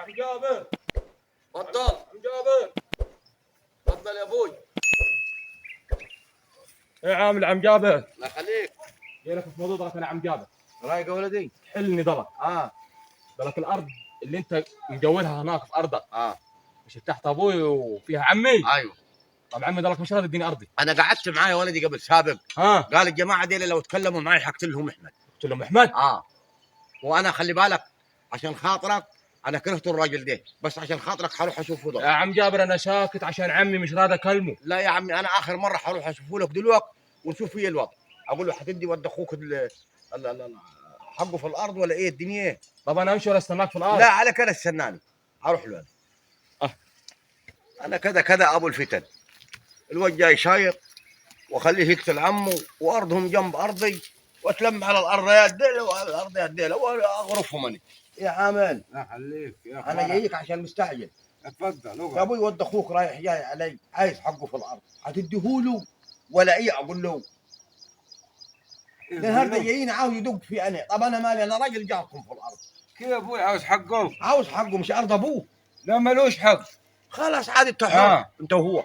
عم جابر تفضل. عم جابر. تفضل يا ابوي. ايه عامل عم جابر؟ الله يخليك. جاي لك في موضوع ضلك انا عم جابر. رايق يا ولدي؟ حلني ضلك. اه ضلك الارض اللي انت مجولها هناك في ارضك اه مش تحت ابوي وفيها عمي. ايوه. طب عمي ضلك مش راضي يديني ارضي. انا قعدت معاه يا ولدي قبل سابق. ها قال الجماعه دي لو تكلموا معي حكت لهم احمد. قلت له احمد. وانا خلي بالك عشان خاطرك انا كرهت الراجل ده، بس عشان خاطرك حروح اشوفه يا ده. عم جابر انا ساكت عشان عمي مش راضي اكلمه. لا يا عمي انا اخر مره حروح اشوفه لك دلوقتي ونشوف فيه الوضع. اقول له حتدي ود اخوك حقه في الارض ولا ايه الدنيا ايه؟ طب انا امشي ولا استناك في الارض؟ لا على كده استناني اروح له. انا كذا كذا ابو الفتن الواد جاي شايط واخليه يقتل عمه وارضهم جنب ارضي واتلم على الارضيات ديله وعلى الارضيات ديله واغرفهم انا. يا عامل لا خليك يا اخي انا جايك عشان مستعجل. اتفضل يا اقعد. ابوي ود اخوك رايح جاي علي عايز حقه في الارض هتديهوله ولا ايه؟ اقول له النهارده جايين عاوز يدق في انا. طب انا مالي؟ انا راجل جاركم في الارض. كيف ابوي عاوز حقه؟ عاوز حقه مش ارض ابوه. لا ملوش حق. خلاص عاد انت حر انت وهو.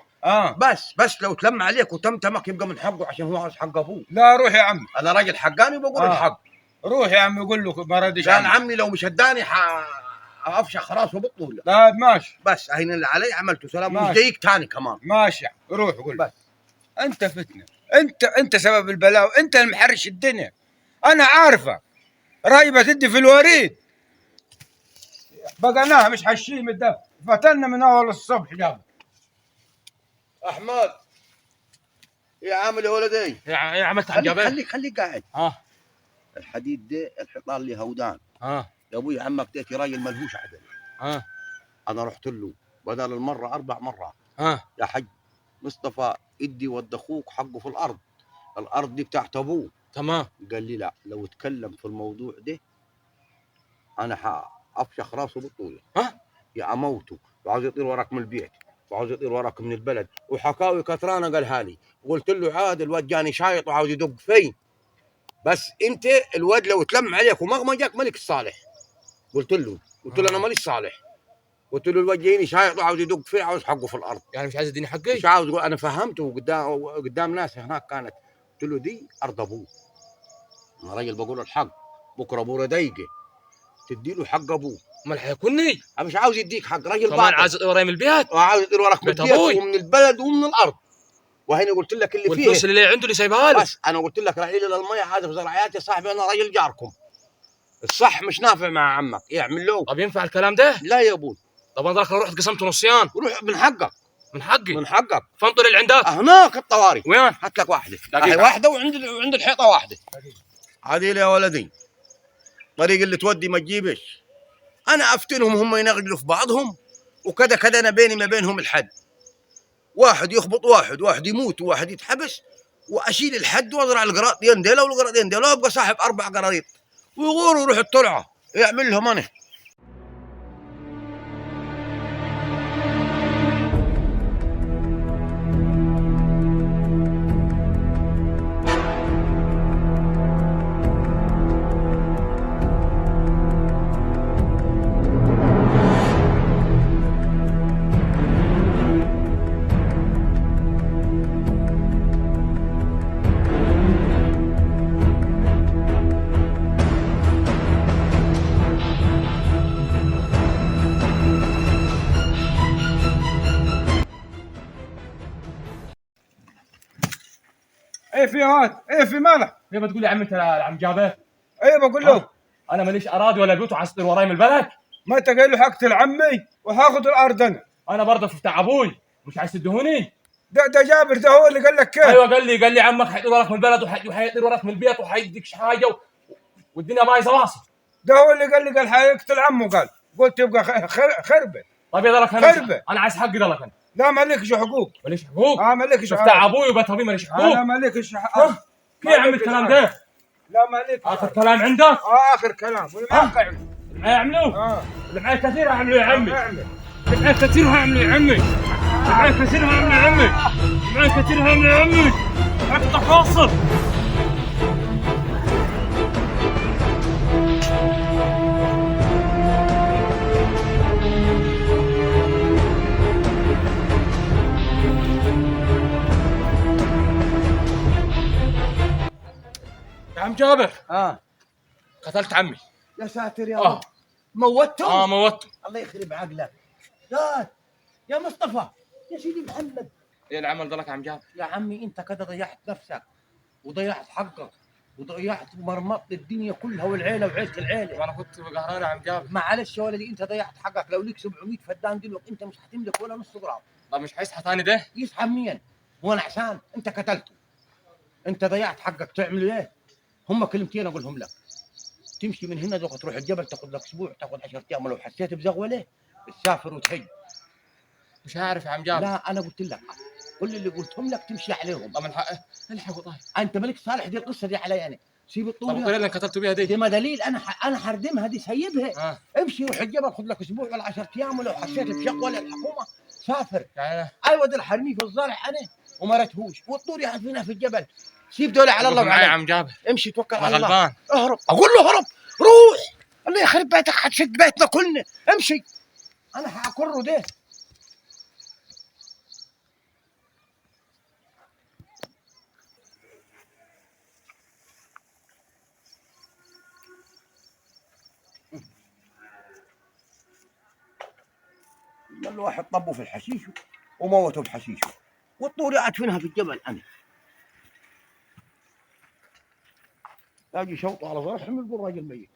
بس لو تلم عليك وتمتمك يبقى من حقه عشان هو عاوز حق ابوه. لا روح يا عم. انا راجل حقاني وبقول الحق. روح يا عم يقول له ما ردش كان عمي لو مش اداني افشخ راسه بالطول. لا ماشي. بس هين اللي علي عملته سلام ماشي. مش جايك تاني كمان. ماشي روح قول. بس انت فتنه، انت سبب البلاء وانت المحرش الدنيا. انا عارفه رايبه تدي في الوريد بقناها مش حشيم الدم فتنا من اول الصبح جاب. احمد يا عامل يا ولدي يا عملت عم جابر. خليك قاعد. الحديد ده الحيطان اللي هودان. يا ابوي عمك ديتي راجل ملهوش عدل. انا رحت له بدل المره 4 مرات. يا حج مصطفى ادي ود اخوك حقه في الارض. الارض دي بتاعت ابوه. تمام. قال لي لا لو اتكلم في الموضوع ده انا افشخ راسه بالطول. يا اموته وعاوز يطير وراك من البيت وعاوز يطير وراك من البلد وحكاوي كثرانه قالها لي. قلت له عاد الواد جاني شايط وعاوز يدق فيه. بس انت الواد لو تلم عليك ومغمجك ملك الصالح. قلت له انا ماليش صالح. قلت له الواد جايني شايط وعاوز يدق فيه عاوز حقه في الارض. يعني مش عايز يديني حقي؟ مش عاوز. انا فهمته قدام ناس هناك كانت. قلت له دي ارض ابوه. انا راجل بقول الحق. بكره ابوه ضيقه تدي له حق ابوه. امال حيكونني؟ انا مش عاوز يديك حق راجل كمان عايز يطير وراي من البيت وعاوز يطير وراك من بيت البيت أبوي. ومن البلد ومن الارض. وهنا قلت لك اللي فيه والفلوس اللي عنده اللي سايبها له. بس انا قلت لك رايحين للميه هذا في زراعيات يا صاحبي. انا راجل جاركم. الصح مش نافع مع عمك يعمل له. طب ينفع الكلام ده؟ لا يا ابوي. طب انا رحت قسمت نصيان. روح من حقك. من حقي؟ من حقك. فانطر اللي عندك هناك الطواري. وين؟ هات لك واحده. هاي واحده وعند الحيطه واحده. عادي يا ولدي. طريق اللي تودي ما تجيبش. انا افتنهم هم ينغلوا في بعضهم وكذا كذا. انا بيني ما بينهم الحد. واحد يخبط واحد يموت وواحد يتحبس واشيل الحد واضرع القراطين ديلا والقراطين ديلا وابقى صاحب 4 قراريط ويغور ويروح الطلعه يعمل لهم انا. ايه في هاد؟ ايه في مالك؟ ليه بتقول يا عم انت عم جابر؟ ايه بقول له انا ماليش اراضي ولا بيوت وعايز يطير وراي من البلد. ما انت قايل له حقت عمي وهاخذ الارض انا برضه في بتاع ابوي مش عايز تدهوني. ده جابر ده هو اللي قال لك كيف. ايوه قال لي عمك حيطير وراك من البلد وحيطير وراك من البيت وحيديكش حاجه والدنيا بايظه واصل. ده هو اللي قال لي حيقتل عمه. قلت يبقى خربه. طيب يا ضلك انا عايز حقي ضلك انا. لا مالكش حقوق. ماليش حقوق؟ مالكش حقوق. بتاع ابوي وبيت ابوي ماليش حقوق. انا مالكش حقوق. كيف يا عم الكلام ده؟ لا مالك. اخر كلام عندك؟ اخر كلام. واللي معك اعمل. اللي معي اعملوه؟ اللي معي كثير اعمله يا عمي. اعمل. اللي معي كثير هعمله يا عمي. اللي معي كثير هعمله يا عمي. اللي معي كثير هعمله يا عمي. حتى فاصل. عم جابر قتلت عمي. يا ساتر يا رب. موته؟ موته. الله يخرب عقلك. يا مصطفى، يا سيدي محمد. ايه العمل ضلك عم جابر؟ يا عمي انت كده ضيعت نفسك وضيعت حقك وضيعت ومرمطت الدنيا كلها والعيله وعيله العيله. وانا كنت قهران يا عم جابر. معلش يا ولدي، انت ضيعت حقك. لو ليك 700 فدان دلوقتي انت مش هتملك ولا نص جرام. طب مش هيصحى ثاني ده؟ يصحى منين؟ هو انا عشان انت قتلته انت ضيعت حقك تعمل ايه؟ هم كلمتين اقولهم لك. تمشي من هنا تروح الجبل تاخذ لك اسبوع تاخذ 10 ايام، ولو حسيت بزغوله تسافر وتحج. مش عارف يا عم جابر. لا انا قلت لك كل اللي قلتهم لك تمشي عليهم. طب الحقوا طيب. انت مالك صالح دي القصه دي علي انا. سيب الطول. طب الطريقه اللي قتلتوا بيها دي ما دليل. انا حردمها دي سيبها. امشي روح الجبل خذ لك اسبوع ولا 10 ايام، ولو حسيت بشقوه للحكومه سافر. يعني ايوه دي حرميه في الزرع انا وما رتهوش، والطور يعرفينها في الجبل. سيب دول على الله معايا يا عم جابر. امشي توكل على الله. غلبان. اهرب. اقول له اهرب. روح. الله يخرب بيتك حتشد بيتنا كلنا. امشي. انا حاكره ده. الواحد طبه في الحشيش وموته بحشيشه، والطور ادفنها في الجبل. انا اجي شوطه على ظهر حمل بالراجل ميت.